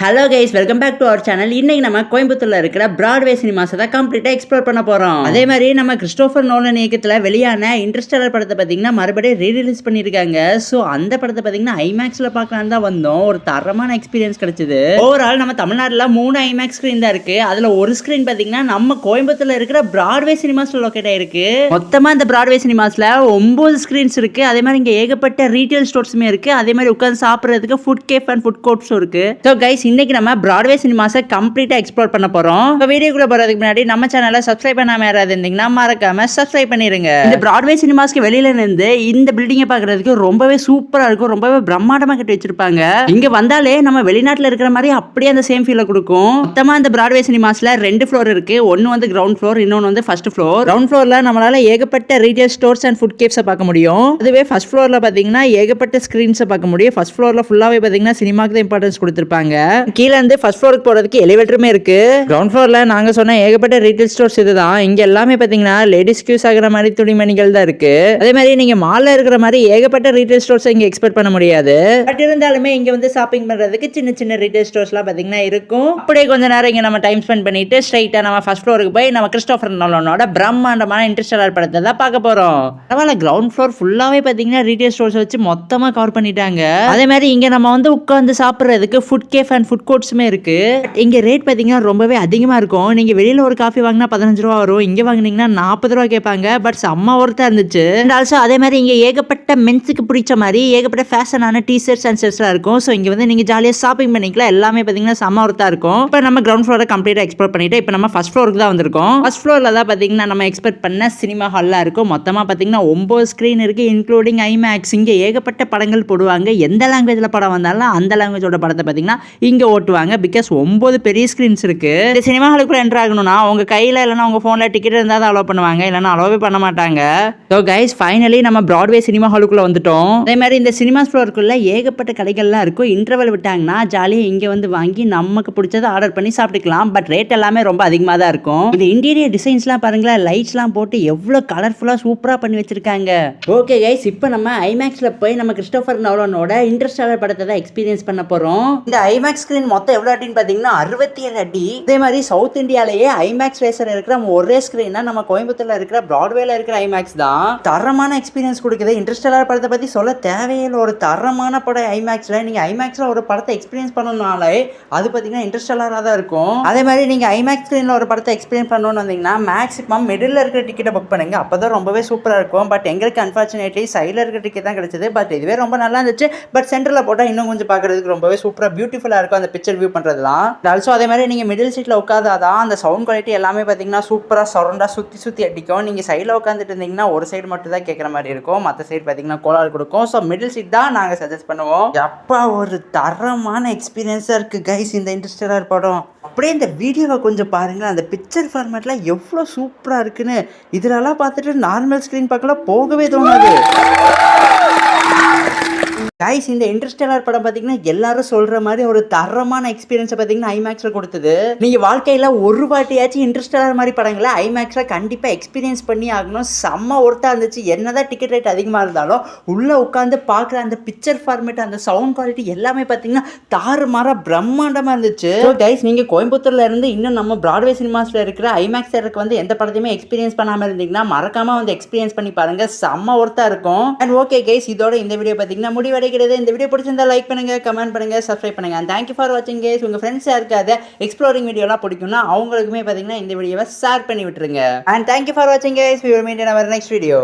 Hello guys, welcome back to our channel. இன்னைக்கு நம்ம கோயம்புத்தூர்ல இருக்கிற பிராட்வே சினிமாஸை தான் கம்ப்ளீட்டா எக்ஸ்ப்ளோர் பண்ண போறோம். அதே மாதிரி நம்ம கிறிஸ்டோபர் நோலன் இயக்கத்துல வெளியான இன்டர்ஸ்டெல்லர் படத்தை பாத்தீங்கன்னா மறுபடியும் ரீரிலீஸ் பண்ணிருக்காங்க. சோ அந்த படத்தை பாத்தீங்கன்னா ஐமேக்ஸ்ல பார்க்கலாம் தான் வந்தோம். ஒரு தரமான எக்ஸ்பீரியன்ஸ் கிடைச்சது. ஓவரால் நம்ம தமிழ்நாட்டுல 3 ஐமேக்ஸ் ஸ்கிரீன் தான் இருக்கு. அதுல ஒரு ஸ்கிரீன் பாத்தீங்கன்னா நம்ம கோயம்புத்தூர்ல இருக்கிற பிராட்வே சினிமாஸ்ல லொகேட் ஆயிருக்கு. மொத்தமா இந்த பிராட்வே சினிமாஸ்ல 9 ஸ்கிரீன்ஸ் இருக்கு. அதே மாதிரி இங்க ஏகப்பட்ட ரீட்டைல் ஸ்டோர்ஸுமே இருக்கு. அதே மாதிரி உட்கார்ந்து சாப்பிடுறதுக்கு ஃபுட் கேஃப் அண்ட் ஃபுட் கோர்ட்ஸும் இருக்கு. சோ கைஸ், இன்னைக்கு நம்ம பிராட்வே சினிமாஸை கம்ப்ளீட்டா எக்ஸ்ப்ளோர் பண்ண போறோம். இப்போ வீடியோக்குள்ள போறதுக்கு முன்னாடி நம்ம சேனலை சப்ஸ்கிரைப் பண்ணாம யாராவது இருந்தீங்கன்னா மறக்காம சப்ஸ்கிரைப் பண்ணிருங்க. இந்த பிராட்வே சினிமாஸ்க்கு வெளியில இருந்து இந்த பில்டிங்கை பாக்குறதுக்கு ரொம்பவே சூப்பரா இருக்கும். ரொம்பவே பிரம்மாண்டமா கட்டி வச்சிருப்பாங்க. இங்க வந்தாலே நம்ம வெளிநாட்டுல இருக்கிற மாதிரி அப்படியே அந்த சேம் ஃபீல் கொடுக்கும். மொத்தமா இந்த பிராட்வே சினிமாஸ்ல 2 ஃப்ளோர் இருக்கு. ஒன்னு வந்து கிரவுண்ட் ஃப்ளோர், இன்னொன்னு வந்து ஃபர்ஸ்ட் ஃப்ளோர். கிரவுண்ட் ஃப்ளோர்ல நம்மளால ஏகப்பட்ட ரீட்டைல் ஸ்டோர்ஸ் அண்ட் ஃபுட் கேஃப்ஸை பார்க்க முடியும். அதுவே ஃபர்ஸ்ட் ஃப்ளோர்ல பாத்தீங்கன்னா ஏகப்பட்ட ஸ்கிரீன்ஸை பார்க்க முடியும். ஃபர்ஸ்ட் ஃப்ளோர்ல ஃபுல்லாவே பாத்தீங்கன்னா சினிமாக்கு தான் இம்பார்ட்டன்ஸ் கொடுத்திருப்பாங்க. கீழ இருந்து ஃபர்ஸ்ட் ஃப்ளோருக்கு போறதுக்கு எலிவேட்டருமே இருக்கு. கிரவுண்ட் ஃப்ளோர்ல நாங்க சொன்ன ஏகப்பட்ட ரீட்டைல் ஸ்டோர்ஸ் இதுதான். இங்க எல்லாமே பாத்தீங்கன்னா லேடிஸ் யூஸ் ஆகிற மாதிரி துணிமணிகள் தான் இருக்கு. அதே மாதிரி நீங்க மால்ல இருக்கிற மாதிரி ஏகப்பட்ட ரீட்டைல் ஸ்டோர்ஸ் இங்க எக்ஸ்பெக்ட் பண்ண முடியாது. பட் இருந்தாலுமே இங்க வந்து ஷாப்பிங் பண்றதுக்கு சின்ன சின்ன ரீட்டைல் ஸ்டோர்ஸ்லாம் பாத்தீங்கன்னா இருக்கும். அப்படியே கொஞ்ச நேரம் இங்க நம்ம டைம் ஸ்பெண்ட் பண்ணிட்டு ஸ்ட்ரைட்டா நம்ம ஃபர்ஸ்ட் ஃப்ளோருக்கு போய் நம்ம கிறிஸ்டோபர் நோலனோட பிரம்மாண்டமான இன்டர்ஸ்டெல்லர் படத்தை தான் பார்க்க போறோம். பரவாயில்ல, கிரவுண்ட் ஃப்ளோர் ஃபுல்லாவே பாத்தீங்கன்னா ரீட்டைல் ஸ்டோர்ஸ் வச்சு மொத்தமா கவர் பண்ணிட்டாங்க. அதே மாதிரி இங்க நம்ம வந்து உட்கார்ந்து சாப்பிடுறதுக்கு ஃபுட் கேஃப் அண்ட் ஃபுட் கோர்ட்ஸுமே இருக்கு. இங்க ரேட் பாத்தீங்கன்னா ரொம்பவே அதிகமா இருக்கும். நீங்க வெளியில ஒரு காஃபி வாங்கினா 15 ரூபா வரும். இங்க வாங்கினீங்கன்னா 40 ரூபா கேட்பாங்க. பட் செம்ம ஒர்த்தா இருந்துச்சு. அண்ட் ஆல்சோ அதே மாதிரி இங்க ஏகப்பட்ட மென்ஸுக்கு பிடிச்ச மாதிரி ஏகப்பட்ட ஃபேஷனான டி-ஷர்ட்ஸ் அண்ட் ஷர்ட்ஸ்லாம் இருக்கும். ஸோ இங்க வந்து நீங்க ஜாலியாக ஷாப்பிங் பண்ணிக்கலாம். எல்லாமே பாத்தீங்கன்னா செம்ம ஒர்த்தா இருக்கும். இப்போ நம்ம கிரவுண்ட் ஃப்ளோரை கம்ப்ளீட்டா எக்ஸ்ப்ளோர் பண்ணிட்டு இப்போ நம்ம ஃபர்ஸ்ட் ஃப்ளோருக்கு தான் வந்திருக்கோம். ஃபர்ஸ்ட் ஃப்ளோர்ல தான் பாத்தீங்கன்னா நம்ம எக்ஸ்பெக்ட் பண்ண சினிமா ஹால்லாம் இருக்கும். மொத்தமா பாத்தீங்கன்னா 9 ஸ்கிரீன் இருக்கு, இன்க்ளூடிங் ஐமேக்ஸ். இங்க ஏகப்பட்ட படங்கள் போடுவாங்க. எந்த லாங்குவேஜ்ல படம் வந்தாலும் அந்த லாங்குவேஜோட படத்தை பாத்தீங்கன்னா இங்க ஓட்டுவாங்க. பிகாஸ் 9 பெரிய ஸ்கிரீன்ஸ் இருக்கு. இந்த சினிமா ஹாலுக்குள்ள என்டர் ஆகணும்னா உங்க கையில இல்லைன்னா உங்க போன்ல டிக்கெட் இருந்தா தான் அலோவ் பண்ணுவாங்க, இல்லைன்னா அலோவே பண்ண மாட்டாங்க. ஸோ கைஸ், ஃபைனலி நம்ம பிராட்வே சினிமா ஹாலுக்குள்ள வந்துட்டோம். அதே மாதிரி இந்த சினிமா ஃப்ளோருக்குள்ள ஏகப்பட்ட கடைகள்லாம் இருக்கும். இன்டர்வல் விட்டாங்கன்னா ஜாலியாக இங்க வந்து வாங்கி நமக்கு பிடிச்சதை ஆர்டர் பண்ணி சாப்பிட்டுக்கலாம். பட் ரேட் எல்லாமே ரொம்ப அதிகமாக தான் இருக்கும். இந்த இன்டீரியர் டிசைன்ஸ்லாம் பாருங்களேன், லைட்ஸ்லாம் போட்டு எவ்வளோ கலர்ஃபுல்லா சூப்பரா பண்ணி வச்சிருக்காங்க. ஓகே கைஸ், இப்போ நம்ம ஐமேக்ஸ்ல போய் நம்ம கிறிஸ்டோபர் நோலனோட இன்டர்ஸ்டெல்லர் படத்தை தான் எக்ஸ்பீரியன்ஸ் பண்ண போறோம். இந்த ஐமேக்ஸ் ஸ்கிரீன் மொத்தம் எவ்வளோ அடின்னு பாத்தீங்கன்னா 67 அடி. இதே மாதிரி சவுத் இந்தியாலேயே ஐமேக்ஸ் ரேசர் இருக்கிற ஒரே ஸ்கிரீன் நம்ம கோயம்புத்தூர்ல இருக்கிற பிராட்வேல இருக்கிற ஐமேக்ஸ் தான். தரமான எக்ஸ்பீரியன்ஸ் கொடுக்குது. இன்டர்ஸ்டெல்லர் படத்தை பத்தி சொல்ல தேவையில்லை. ஒரு தரமான படம் ஐமேக்ஸ்ல. நீங்க ஐமேக்ஸ்ல ஒரு படத்தை எக்ஸ்பீரியன்ஸ் பண்ணணும்னாலே அது பாத்தீங்கன்னா இன்டர்ஸ்டெல்லரா தான் இருக்கும். அதே மாதிரி நீங்க ஐமேக்ஸ் ஸ்கிரீன்ல ஒரு படத்தை எக்ஸ்பீரியன்ஸ் பண்ணணும்னு வந்தீங்கன்னா மேக்ஸிமம் மிடில் இருக்கிற டிக்கெட்டை புக் பண்ணுங்க. அப்பதான் ரொம்பவே சூப்பரா இருக்கும். பட் எங்களுக்கு அன்பார்ச்சுனேட்லி சைட்ல இருக்கிற டிக்கெட் தான் கிடைச்சது. பட் இதுவே ரொம்ப நல்லா இருந்துச்சு. பட் சென்டர்ல போட்டா இன்னும் கொஞ்சம் பாக்குறதுக்கு ரொம்பவே சூப்பரா பியூட்டிஃபுல்லா இருக்கும் அந்த பிக்சர் வியூ பண்றதுலாம். ஆல்சோ அதே மாதிரி நீங்க மிடில் சீட்ல உட்காந்தாதான் அந்த சவுண்ட் குவாலிட்டி எல்லாமே பார்த்தீங்கன்னா சூப்பராக சரௌண்டா சுற்றி அடிக்கும். நீங்கள் சைடில் உட்காந்துட்டு இருந்தீங்கன்னா ஒரு சைடு மட்டும் தான் கேட்குற மாதிரி இருக்கும். மற்ற சைடு பார்த்தீங்கன்னா கோளாறு கொடுக்கும். ஸோ மிடில் சீட் தான் நாங்கள் சஜஸ்ட் பண்ணுவோம். எப்போ ஒரு தரமான எக்ஸ்பீரியன்ஸாக இருக்குது கைஸ் இந்த இன்டர்ஸ்டெல்லர் படம். அப்படியே இந்த வீடியோவை கொஞ்சம் பாருங்களேன், அந்த பிக்சர் ஃபார்மேட்லாம் எவ்வளோ சூப்பராக இருக்குன்னு. இதிலெல்லாம் பார்த்துட்டு நார்மல் ஸ்க்ரீன் பார்க்கலாம் போகவே தோணாது. கைஸ், இந்த இன்டர்ஸ்டெல்லர் படம் பார்த்தீங்கன்னா எல்லாரும் சொல்ற மாதிரி ஒரு தரமான எக்ஸ்பீரியன்ஸை பார்த்தீங்கன்னா ஐமேக்ஸ்ல கொடுத்தது. நீங்க வாழ்க்கையில ஒரு வாட்டியாச்சும் இன்டர்ஸ்டெல்லர் மாதிரி படங்களை ஐமேக்ஸ்ல கண்டிப்பா எக்ஸ்பீரியன்ஸ் பண்ணி ஆகணும். செம்ம ஒர்த்தா இருந்துச்சு. என்னதான் டிக்கெட் ரேட் அதிகமாக இருந்தாலும் உள்ள உட்காந்து பார்க்குற அந்த பிக்சர் ஃபார்மேட், அந்த சவுண்ட் குவாலிட்டி எல்லாமே பார்த்தீங்கன்னா தாறுமாறா பிரம்மாண்டமா இருந்துச்சு. கைஸ், நீங்க கோயம்புத்தூர்ல இருந்து இன்னும் நம்ம பிராட்வே சினிமாஸ்ல இருக்கிற ஐமேக்ஸ் தேட்டருக்கு வந்து எந்த படத்தையுமே எக்ஸ்பீரியன்ஸ் பண்ணாம இருந்தீங்கன்னா மறக்காம வந்து எக்ஸ்பீரியன்ஸ் பண்ணி பாருங்க. செம்ம ஒர்த்தா இருக்கும். அண்ட் ஓகே கைஸ், இதோட இந்த வீடியோ பார்த்தீங்கன்னா முடிவடை. இந்த வீடியோ பிடிச்சிருந்தா லைக் பண்ணுங்க, கமெண்ட் பண்ணுங்க, சப்ஸ்கிரைப் பண்ணுங்க. and thank you for watching guys. உங்க ஃப்ரெண்ட்ஸ் யாருக்காவது எக்ஸ்ப்ளோரிங் வீடியோலாம் பிடிக்கும்னா அவங்களுக்குமே பாத்தீங்கன்னா இந்த வீடியோவை ஷேர் பண்ணி விட்டுருங்க. and thank you for watching guys. We will meet in our next video.